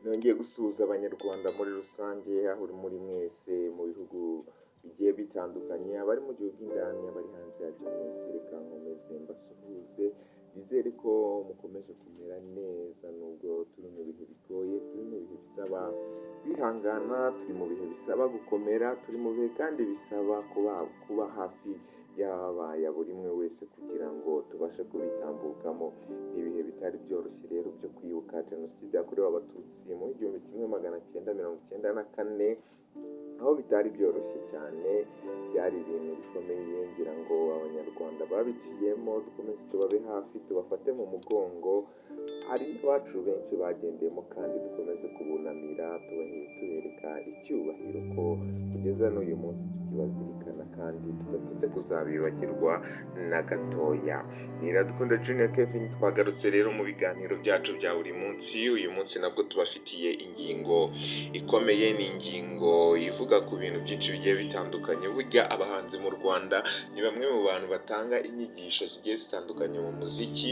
Nongeye gusuhuza abanyarwanda muri rusange aho muri mwese mu bihugu bigiye bitandukanye, abari mu gihugu indani, abari hanze yacyo mwese reka nkomeze mbasuhuze, nizere ko mukomeje kumera neza nubwo turi mu bihe bigoye, turi mu bihe bisaba kwihangana, turi mu bihe bisaba gukomera, turi mu bihe kandi bisaba kuba hafi ya buri umwe wese kugira ngo tubashe kubitambukamo. Ibihe bitari byoroshye rero byo kwibuka jenoside yakorewe abatutsi mu 1994, aho bitari byoroshye cyane, byari ibintu bikomeye, ngira ngo abanyarwanda babiciyemo dukomeze tubabe hafi, tubafate mu mugongo, hari n'abacu benshi bagendeyemo kandi dukomeze kubunamira, tubereka icyubahiro ko kugeza n'uyu munsi tukibazirikana kandi tudateze kuzabibagirwa na gatoya. Iradukunda Junior Kevin, twagarutse rero mu biganiro byacu bya buri munsi. Uyu munsi nabwo tubafitiye ingingo ikomeye, ni ingingo ivuga ku bintu byinshi bigiye bitandukanye. Burya abahanzi mu Rwanda ni bamwe mu bantu batanga inyigisho zigiye zitandukanye mu muziki,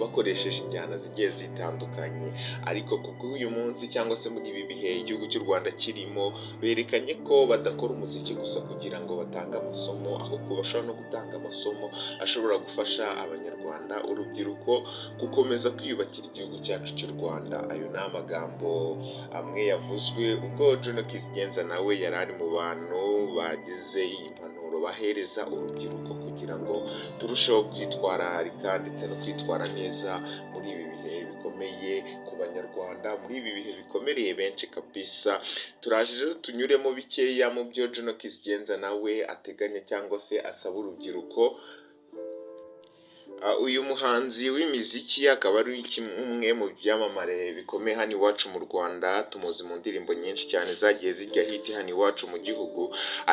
bakoresheje injyana zigiye zitandukanye, ariko kubw'uyu munsi cyangwa se muri ibi bihe igihugu cy'u Rwanda kirimo, berekanye ko badakora umuziki gusa kugira ngo batange amasomo, ahubwo bashobora no gutanga amasomo ashobora gufasha abanyarwanda, urubyiruko gukomeza kwiyubakira igihugu cyacu cy'u Rwanda. Ayo ni amagambo amwe yavuzwe ubwo Juno Kizigenza nawe yari ari mu bantu bagize iyi mpanuro bahereza urubyiruko kugira ngo turusheho kwitwararika ndetse no kwitwara neza muri ibi bihe bikomeye ku banyarwanda, muri ibi bihe bikomereye benshi kabisa. Turaje rero tunyuremo bikeya mu byo Juno Kizigenza nawe ateganya cyangwa se asaba urubyiruko. Uyu muhanzi w'imiziki akaba ari umwe mu byamamare bikomeye hano iwacu mu Rwanda, tumuzi mu ndirimbo nyinshi cyane zagiye zijya hiti hano iwacu mu gihugu,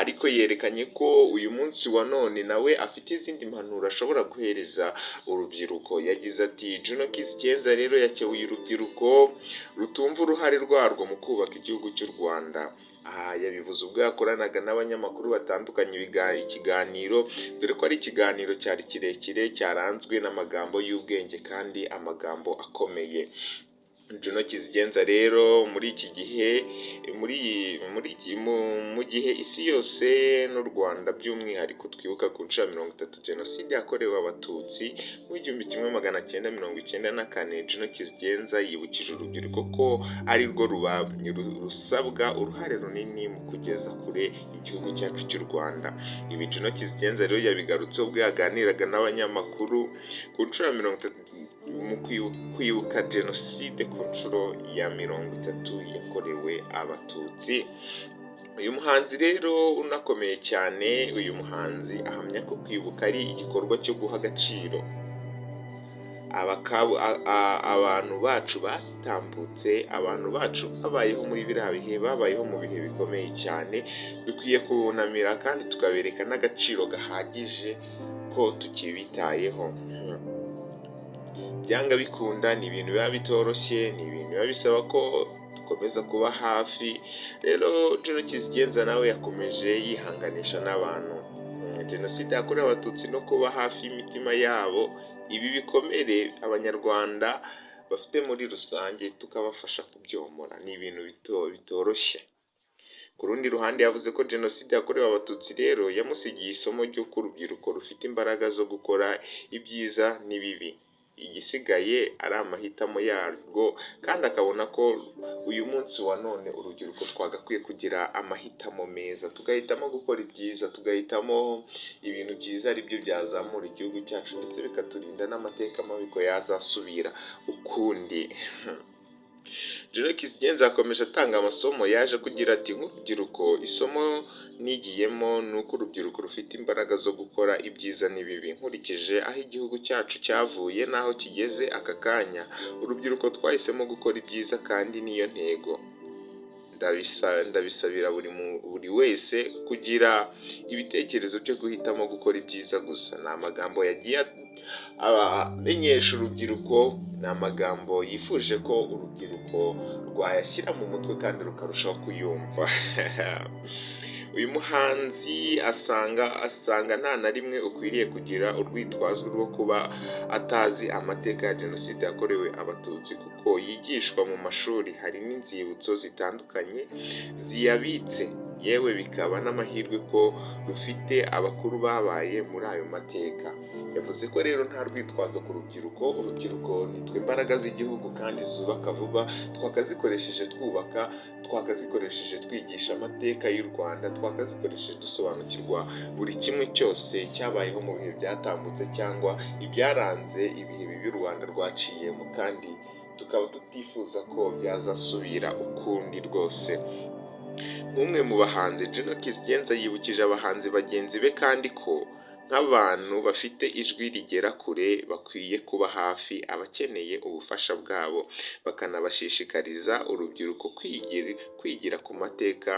ariko yerekanye ko uyu munsi wa none nawe afite izindi mpanuro ashobora guhereza urubyiruko. Yagize ati Juno Kizigenza rero yakebuye urubyiruko rutumva uruhare rwarwo mu kubaka igihugu cy'u Rwanda. Aha yabivuze ubwo yakoranaga n'abanyamakuru batandukanye ikiganiro, dore ko ari ikiganiro cyari kirekire cyaranzwe n'amagambo y'ubwenge kandi amagambo akomeye. Juno Kizigenza rero muri iki gihe mu gihe isi yose n'u Rwanda by'umwihariko twibuka ku nshuro ya 30 jenoside yakorewe abatutsi mu 1994, Juno Kizigenza yibukije urubyiruko ko ari rwo rusabwa uruhare runini mu kugeza kure igihugu cyacu cy'u Rwanda. Ibi Juno Kizigenza rero yabigarutseho ubwo yaganiraga n'abanyamakuru ku nshuro ya 30 mu kwibuka jenoside ku nshuro ya 30 yakorewe abatutsi. Uyu muhanzi rero unakomeye cyane, uyu muhanzi ahamya ko kwibuka ari igikorwa cyo guha agaciro abantu bacu batambutse, abantu bacu babayeho muri biriya bihe, babayeho mu bihe bikomeye cyane, dukwiye kubunamira kandi tukabereka n'agaciro gahagije ko tukibitayeho. Byanga bikunda ni ibintu biba bitoroshye, ni ibintu biba bisaba ko dukomeza kuba hafi. Rero Juno Kizigenza nawe yakomeje yihanganisha n'abantu jenoside yakorewe abatutsi no kuba hafi y'imitima yabo, ibi bikomere abanyarwanda bafite muri rusange tukabafasha kubyomora, ni ibintu bitoroshye. Ku rundi ruhande yavuze ko jenoside yakorewe abatutsi rero yamusigiye isomo ry'uko urubyiruko rufite imbaraga zo gukora ibyiza n'ibibi, igisigaye ari amahitamo yarwo, kandi akabona ko uyu munsi wa none urubyiruko twagakwiye kugira amahitamo meza, tugahitamo gukora ibyiza, tugahitamo ibintu byiza ari byo byazamura igihugu cyacu ndetse bikaturinda n'amateka mabi ko yazasubira ukundi. Juno Kizigenza yakomeje atanga amasomo, yaje kugira ati nk'urubyiruko isomo nigiyemo ni uko urubyiruko rufite imbaraga zo gukora ibyiza n'ibibi. Nkurikije aho igihugu cyacu cyavuye n'aho kigeze aka kanya, urubyiruko twahisemo gukora ibyiza kandi niyo ntego. Ndabisabira buri wese kugira ibitekerezo byo guhitamo gukora ibyiza gusa. Ni amagambo yagiye amenyesha urubyiruko, ni amagambo yifuje ko urubyiruko rwayashyira mu mutwe kandi rukarushaho kuyumva. uyu muhanzi asanga nta na rimwe ukwiriye kugira urwitwazo rwo kuba atazi amateka ya jenoside yakorewe abatutsi kuko yigishwa mu mashuri, hari n'inzibutso zitandukanye ziyabitse, yewe bikaba n'amahirwe ko rufite abakuru babaye muri ayo mateka. Yavuze ko rero nta rwitwazo ku rubyiruko, urubyiruko nitwe imbaraga z'igihugu kandi zubaka vuba, twakazikoresheje twubaka, twakazikoresheje twigisha amateka y'u Rwanda, twakazikoresheje dusobanukirwa buri kimwe cyose cyabayeho mu bihe byatambutse cyangwa ibyaranze ibihe bibi u Rwanda rwaciyemo, kandi tukaba tutifuza ko byazasubira ukundi rwose. Nk'umwe mu bahanzi, Juno Kizigenza yibukije abahanzi bagenzi be kandi ko nk'abantu bafite ijwi rigera kure bakwiye kuba hafi abakeneye ubufasha bwabo, bakanabashishikariza urubyiruko kwigira ku mateka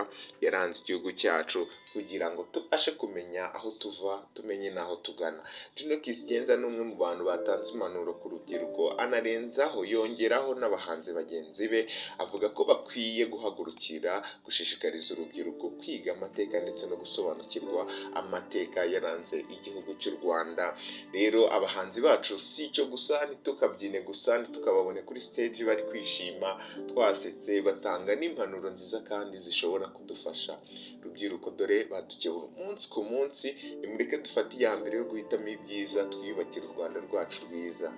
yaranze igihugu cyacu kugira ngo tubashe kumenya aho tuva tumenye n'aho tugana. Juno Kizigenza ni umwe mu bantu batanze impanuro ku rubyiruko, anarenzaho yongeraho n'abahanzi bagenzi be, avuga ko bakwiye guhagurukira gushishikariza urubyiruko kwiga amateka ndetse no gusobanukirwa amateka yaranze igihugu cy'u Rwanda. Rero abahanzi bacu si icyo gusa, ntitukabyine gusa, ntitukababone kuri stage bari kwishima twasetse, batanga n'impanuro nziza kandi zishobora kudufasha. Rubyiruko dore badukebura umunsi ku munsi, nimureke dufate iya mbere yo guhitamo ibyiza, twiyubakire u Rwanda rwacu rwiza.